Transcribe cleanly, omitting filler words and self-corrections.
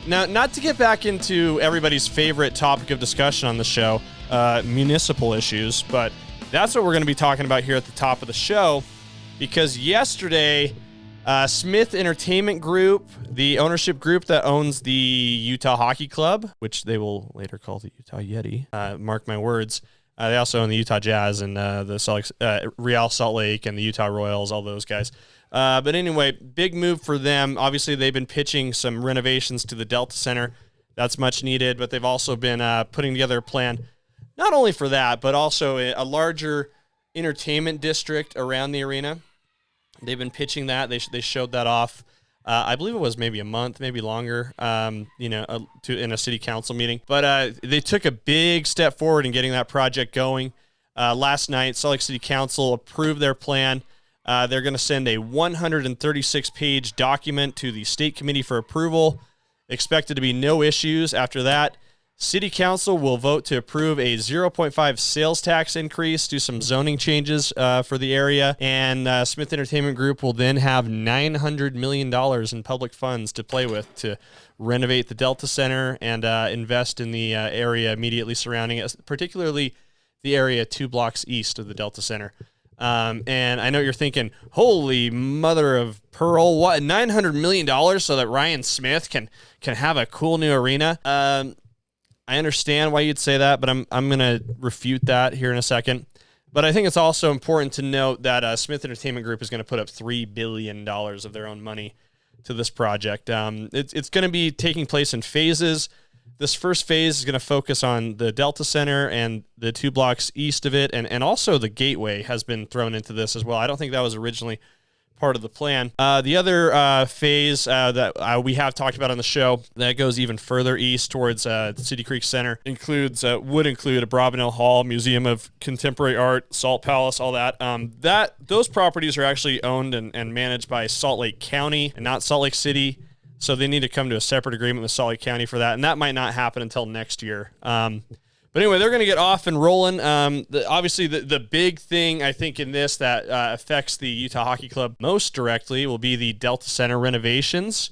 Now, not to get back into everybody's favorite topic of discussion on the show, municipal issues, but that's what we're going to be talking about here at the top of the show, because yesterday, Smith Entertainment Group, the ownership group that owns the Utah Hockey Club, which they will later call the Utah Yeti, mark my words. They also own the Utah Jazz and the Real Salt Lake and the Utah Royals, all those guys. But anyway, big move for them. Obviously, they've been pitching some renovations to the Delta Center. That's much needed, but they've also been putting together a plan, not only for that, but also a larger entertainment district around the arena. They've been pitching that. They showed that off. I believe it was maybe a month, maybe longer, in a city council meeting. But they took a big step forward in getting that project going. Last night, Salt Lake City Council approved their plan. They're going to send a 136-page document to the State Committee for approval. Expected to be no issues after that. City Council will vote to approve a 0.5 sales tax increase, do some zoning changes for the area, and Smith Entertainment Group will then have $900 million in public funds to play with to renovate the Delta Center and invest in the area immediately surrounding it, particularly the area 2 blocks east of the Delta Center. And I know you're thinking, holy mother of pearl, what, $900 million so that Ryan Smith can have a cool new arena? I understand why you'd say that, but I'm going to refute that here in a second. But I think it's also important to note that Smith Entertainment Group is going to put up $3 billion of their own money to this project. It's going to be taking place in phases. This first phase is going to focus on the Delta Center and the 2 blocks east of it, and also the Gateway has been thrown into this as well. I don't think that was originally part of the plan. The other phase that we have talked about on the show that goes even further east towards City Creek Center would include a Bravenel Hall, Museum of Contemporary Art, Salt Palace, all that. Those properties are actually owned and managed by Salt Lake County and not Salt Lake City. So they need to come to a separate agreement with Salt Lake County for that, and that might not happen until next year. But anyway, they're going to get off and rolling. Obviously, the big thing, I think, in this that affects the Utah Hockey Club most directly will be the Delta Center renovations.